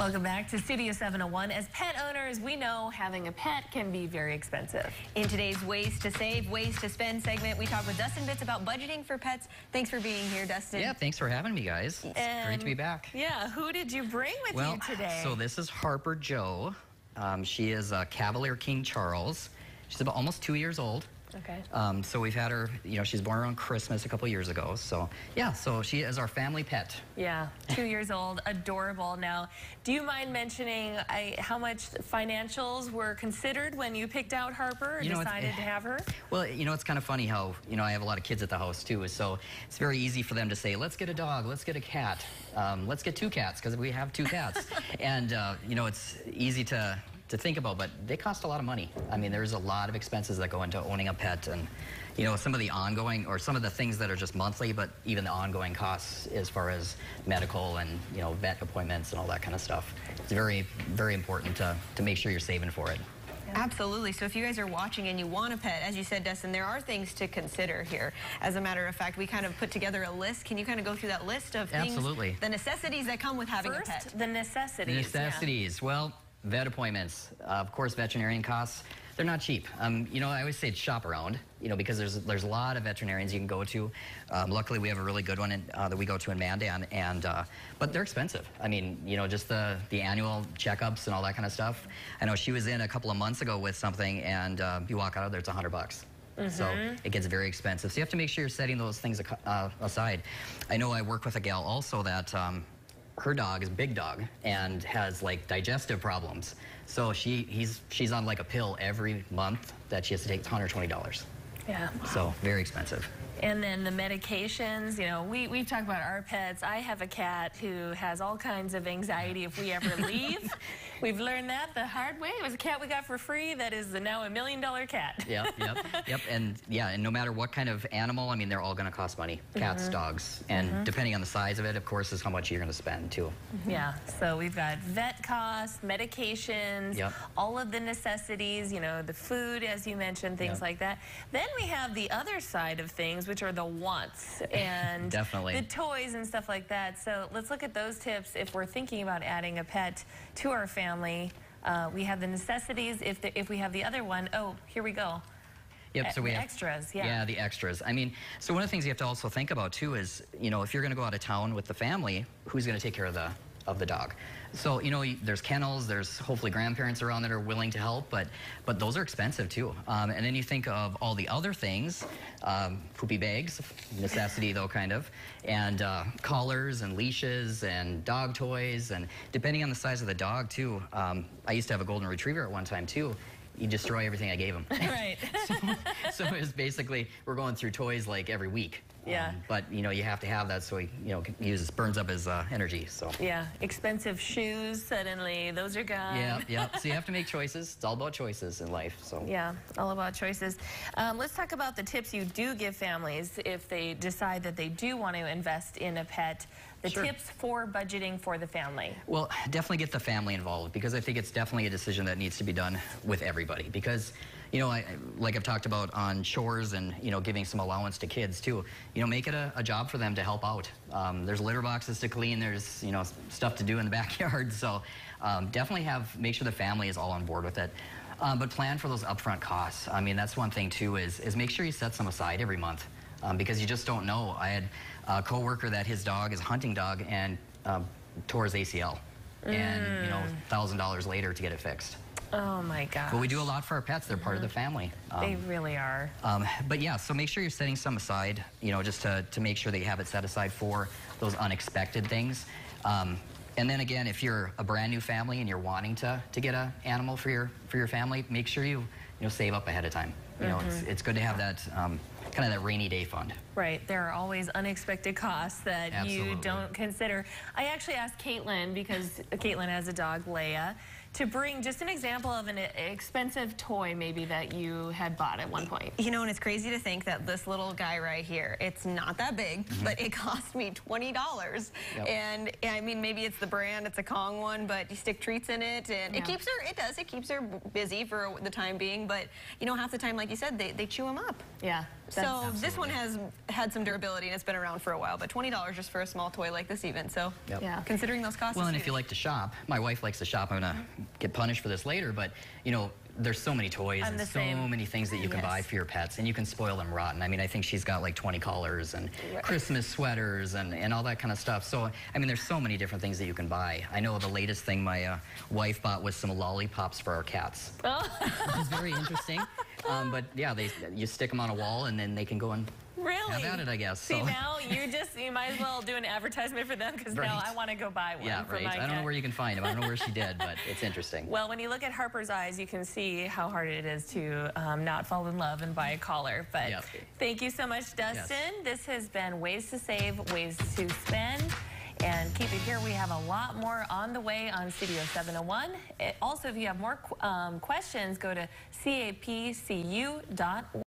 Welcome back to Studio 701. As pet owners, we know having a pet can be very expensive. In today's Ways to Save, Ways to Spend segment, we talk with Dustin Bitts about budgeting for pets. Thanks for being here, Dustin. Yeah, thanks for having me, guys. It's great to be back. Yeah, who did you bring with you today? So this is Harper Joe. She is a Cavalier King Charles. She's about almost 2 years old. Okay. So we've had her, she's born around Christmas a couple years ago. So yeah, so she is our family pet. Yeah, 2 years old, adorable. Now, do you mind mentioning how much financials were considered when you picked out Harper and decided to have her? Well, it's kind of funny how, I have a lot of kids at the house too. So it's very easy for them to say, let's get a dog, let's get a cat, let's get 2 cats because we have 2 cats. And, it's easy to think about, but they cost a lot of money. I mean, there's a lot of expenses that go into owning a pet, and some of the ongoing, or some of the things that are just monthly, but even the ongoing costs as far as medical and vet appointments and all that kind of stuff. It's very, very important to make sure you're saving for it. Absolutely. So if you guys are watching and you want a pet, as you said, Dustin, there are things to consider here. As a matter of fact, we kind of put together a list. Can you kind of go through that list of things? Absolutely. The necessities that come with having a pet? The necessities. Necessities. Yeah. Well, vet appointments, of course, veterinarian costs, they're not cheap. I always say shop around, because there's a lot of veterinarians you can go to. Luckily, we have a really good one that we go to in Mandan, but they're expensive. I mean, just the annual checkups and all that kind of stuff. I know she was in a couple of months ago with something, and you walk out of there, it's $100. Mm-hmm. So it gets very expensive. So you have to make sure you're setting those things aside. I know I work with a gal also that her dog is a big dog and has like digestive problems. So she's on like a pill every month that she has to take. It's $120. Yeah. So very expensive. And then the medications, we've talked about our pets. I have a cat who has all kinds of anxiety if we ever leave. We've learned that the hard way. It was a cat we got for free that is now $1 million cat. Yep. And no matter what kind of animal, I mean, they're all going to cost money. Cats, dogs, and depending on the size of it, of course, is how much you're going to spend too. Yeah, so we've got vet costs, medications, all of the necessities, the food, as you mentioned, things like that. Then we have the other side of things, which are the wants and definitely the toys and stuff like that. So let's look at those tips if we're thinking about adding a pet to our family. We have the necessities. If we have the other one, here we go. Yep, so we have extras, Yeah, the extras. I mean, so one of the things you have to also think about too is, if you're going to go out of town with the family, who's going to take care of the dog? So, there's kennels, there's hopefully grandparents around that are willing to help, but those are expensive too. And then you think of all the other things, poopy bags, necessity though, kind of, and collars and leashes and dog toys, and depending on the size of the dog too. I used to have a golden retriever at one time too. You destroy everything I gave him. Right. so it was basically, we're going through toys like every week. Yeah. But, you have to have that so he, burns up his energy, so. Yeah, expensive shoes, suddenly, those are gone. Yeah. So you have to make choices. It's all about choices in life, so. Yeah, all about choices. Let's talk about the tips you do give families if they decide that they do want to invest in a pet. The tips for budgeting for the family. Well, definitely get the family involved, because I think it's definitely a decision that needs to be done with everybody. Because, like I've talked about on chores and, giving some allowance to kids too, make it a job for them to help out. There's litter boxes to clean, there's, stuff to do in the backyard. So definitely make sure the family is all on board with it. But plan for those upfront costs. I mean, that's one thing too, is make sure you set some aside every month. Because you just don't know. I had a coworker that his dog is a hunting dog and tore his ACL. And, $1,000 later to get it fixed. Oh my gosh. But we do a lot for our pets. They're part of the family. They really are. But yeah, so make sure you're setting some aside, just to make sure that you have it set aside for those unexpected things. And then again, if you're a brand new family and you're wanting to get an animal for your family, make sure you save up ahead of time. It's good to have that kind of that rainy day fund. Right. There are always unexpected costs that you don't consider. I actually asked Caitlin, because Caitlin has a dog, Leia, to bring just an example of an expensive toy maybe that you had bought at one point. And it's crazy to think that this little guy right here, it's not that big, but it cost me $20. Yep. And I mean, maybe it's the brand, it's a Kong one, but you stick treats in it, and it keeps her busy for the time being, but half the time, like you said, they chew them up. Yeah. So this one has had some durability and it's been around for a while, but $20 just for a small toy like this even. So Yeah. considering those costs. Well, and if you like to shop, my wife likes to shop. I'm gonna get punished for this later, but you know, there's so many toys I'm and the so same. many things that you can buy for your pets, and you can spoil them rotten. I mean, I think she's got like 20 collars and Christmas sweaters and all that kind of stuff. So, I mean, there's so many different things that you can buy. I know the latest thing my wife bought was some lollipops for our cats. Oh. Which is very interesting. But yeah, you stick them on a wall and then they can go and Really? have at it, I guess. See, So. now you might as well do an advertisement for them because now Right. I want to go buy one Yeah, for right. my I don't cat. know where you can find them. I don't know where she did, but it's interesting. Well, when you look at Harper's eyes, you can see how hard it is to not fall in love and buy a collar. But Yep. thank you so much, Dustin. Yes. This has been Ways to Save, Ways to Spend. And keep it here. We have a lot more on the way on Studio 701. Also, if you have more questions, go to capcu.org.